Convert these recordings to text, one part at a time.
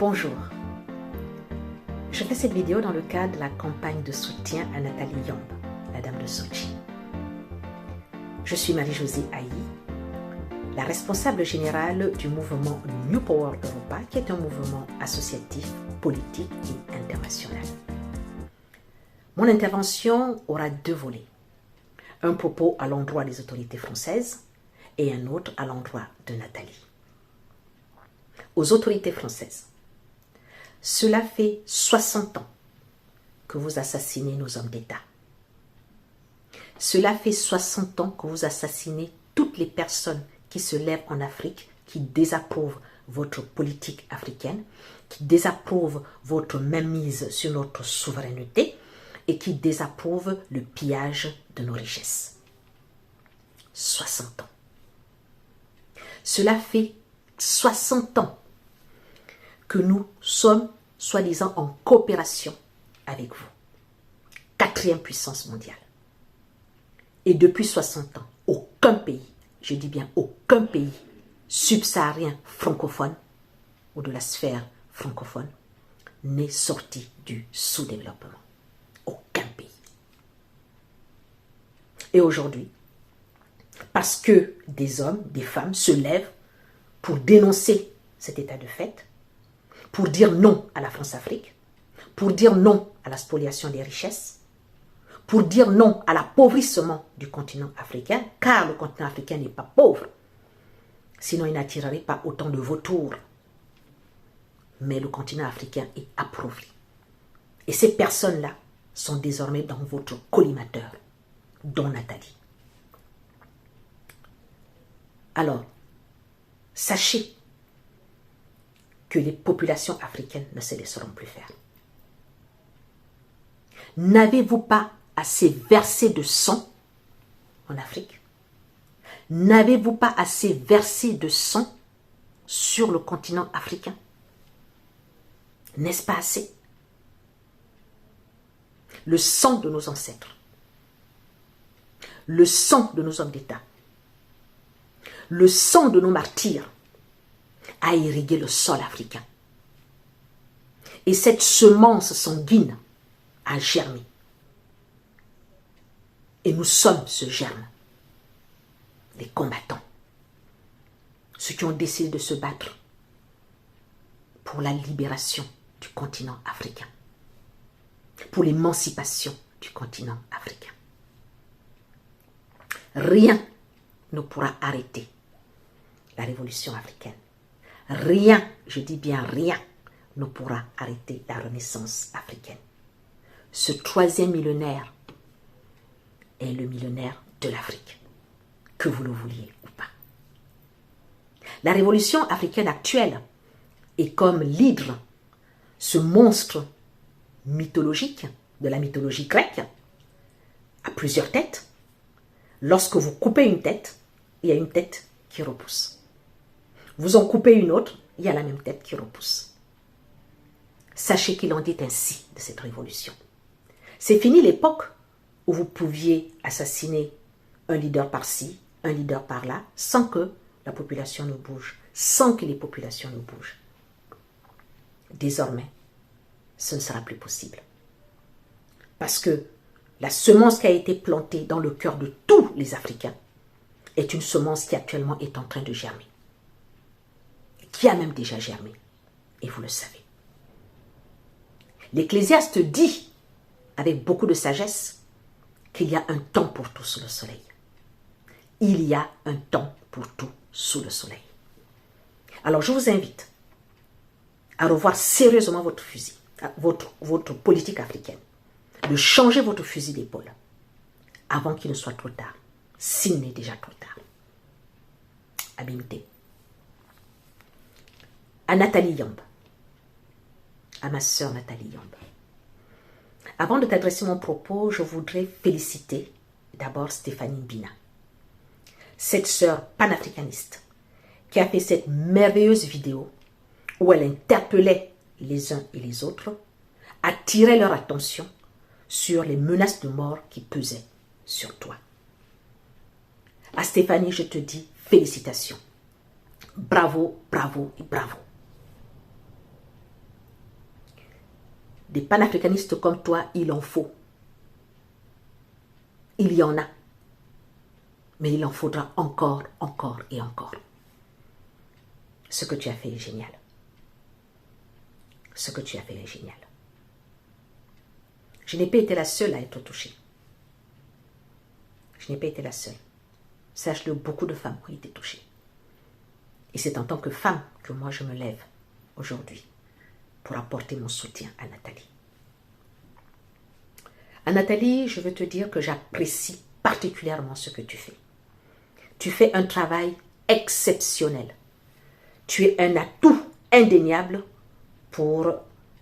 Bonjour, je fais cette vidéo dans le cadre de la campagne de soutien à Nathalie Yombe, la dame de Sochi. Je suis Marie-Josée Aïe, la responsable générale du mouvement New Power Europa, qui est un mouvement associatif, politique et international. Mon intervention aura deux volets. Un propos à l'endroit des autorités françaises et un autre à l'endroit de Nathalie. Aux autorités françaises, cela fait 60 ans que vous assassinez nos hommes d'État. Cela fait 60 ans que vous assassinez toutes les personnes qui se lèvent en Afrique, qui désapprouvent votre politique africaine, qui désapprouvent votre mainmise sur notre souveraineté et qui désapprouvent le pillage de nos richesses. 60 ans. Cela fait 60 ans que nous sommes, soi-disant, en coopération avec vous. 4e puissance mondiale. Et depuis 60 ans, aucun pays, je dis bien aucun pays subsaharien francophone ou de la sphère francophone n'est sorti du sous-développement. Aucun pays. Et aujourd'hui, parce que des hommes, des femmes se lèvent pour dénoncer cet état de fait, pour dire non à la France-Afrique, pour dire non à la spoliation des richesses, pour dire non à l'appauvrissement du continent africain, car le continent africain n'est pas pauvre, sinon il n'attirerait pas autant de vautours. Mais le continent africain est appauvri. Et ces personnes-là sont désormais dans votre collimateur, dont Nathalie. Alors, sachez que les populations africaines ne se laisseront plus faire. N'avez-vous pas assez versé de sang en Afrique? N'avez-vous pas assez versé de sang sur le continent africain? N'est-ce pas assez? Le sang de nos ancêtres, le sang de nos hommes d'État, le sang de nos martyrs a irrigué le sol africain. Et cette semence sanguine a germé. Et nous sommes ce germe, les combattants, ceux qui ont décidé de se battre pour la libération du continent africain, pour l'émancipation du continent africain. Rien ne pourra arrêter la révolution africaine. Rien, je dis bien rien, ne pourra arrêter la renaissance africaine. Ce 3e millénaire est le millénaire de l'Afrique, que vous le vouliez ou pas. La révolution africaine actuelle est comme l'hydre, ce monstre mythologique de la mythologie grecque, à plusieurs têtes. Lorsque vous coupez une tête, il y a une tête qui repousse. Vous en coupez une autre, il y a la même tête qui repousse. Sachez qu'il en dit ainsi de cette révolution. C'est fini l'époque où vous pouviez assassiner un leader par-ci, un leader par-là, sans que la population ne bouge, sans que les populations ne bougent. Désormais, ce ne sera plus possible. Parce que la semence qui a été plantée dans le cœur de tous les Africains est une semence qui actuellement est en train de germer. Qui a même déjà germé, et vous le savez. L'Ecclésiaste dit, avec beaucoup de sagesse, qu'il y a un temps pour tout sous le soleil. Il y a un temps pour tout sous le soleil. Alors je vous invite à revoir sérieusement votre fusil, votre politique africaine, de changer votre fusil d'épaule avant qu'il ne soit trop tard, s'il n'est déjà trop tard. Abimité. À Nathalie Yombe, à ma sœur Nathalie Yombe. Avant de t'adresser mon propos, je voudrais féliciter d'abord Stéphanie Mbina, cette sœur panafricaniste qui a fait cette merveilleuse vidéo où elle interpellait les uns et les autres, attirait leur attention sur les menaces de mort qui pesaient sur toi. À Stéphanie, je te dis félicitations. Bravo, bravo et bravo. Des panafricanistes comme toi, il en faut. Il y en a. Mais il en faudra encore, encore et encore. Ce que tu as fait est génial. Ce que tu as fait est génial. Je n'ai pas été la seule à être touchée. Je n'ai pas été la seule. Sache-le, beaucoup de femmes ont été touchées. Et c'est en tant que femme que moi je me lève aujourd'hui pour apporter mon soutien à Nathalie. À Nathalie, je veux te dire que j'apprécie particulièrement ce que tu fais. Tu fais un travail exceptionnel. Tu es un atout indéniable pour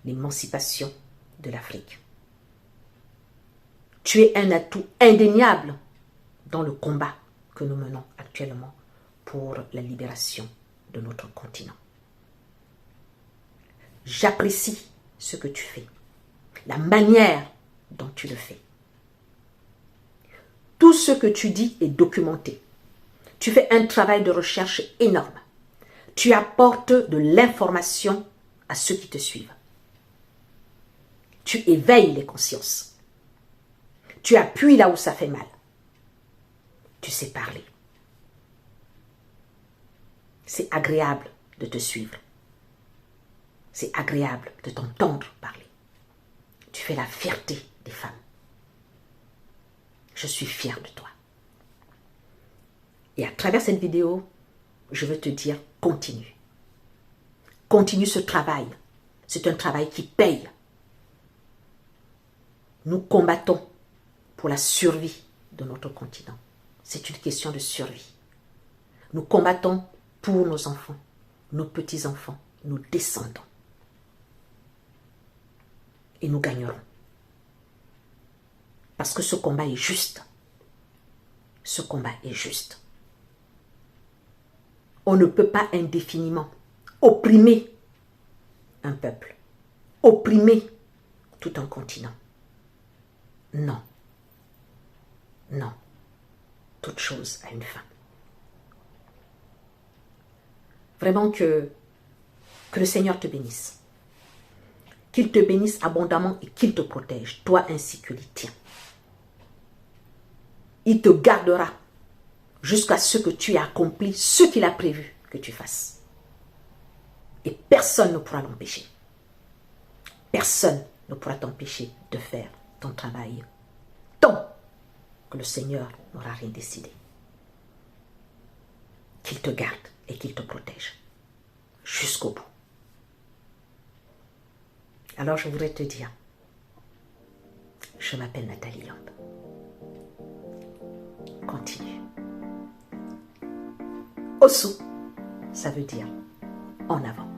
l'émancipation de l'Afrique. Tu es un atout indéniable dans le combat que nous menons actuellement pour la libération de notre continent. J'apprécie ce que tu fais, la manière dont tu le fais. Tout ce que tu dis est documenté. Tu fais un travail de recherche énorme. Tu apportes de l'information à ceux qui te suivent. Tu éveilles les consciences. Tu appuies là où ça fait mal. Tu sais parler. C'est agréable de te suivre. C'est agréable de t'entendre parler. Tu fais la fierté des femmes. Je suis fière de toi. Et à travers cette vidéo, je veux te dire, continue. Continue ce travail. C'est un travail qui paye. Nous combattons pour la survie de notre continent. C'est une question de survie. Nous combattons pour nos enfants, nos petits-enfants, nos descendants. Et nous gagnerons. Parce que ce combat est juste. Ce combat est juste. On ne peut pas indéfiniment opprimer un peuple, opprimer tout un continent. Non. Non. Toute chose a une fin. Vraiment que le Seigneur te bénisse. Qu'il te bénisse abondamment et qu'il te protège, toi ainsi que les tiens. Il te gardera jusqu'à ce que tu aies accompli ce qu'il a prévu que tu fasses. Et personne ne pourra l'empêcher. Personne ne pourra t'empêcher de faire ton travail tant que le Seigneur n'aura rien décidé. Qu'il te garde et qu'il te protège jusqu'au bout. Alors je voudrais te dire, je m'appelle Nathalie Yamb. Continue. Osu, ça veut dire en avant.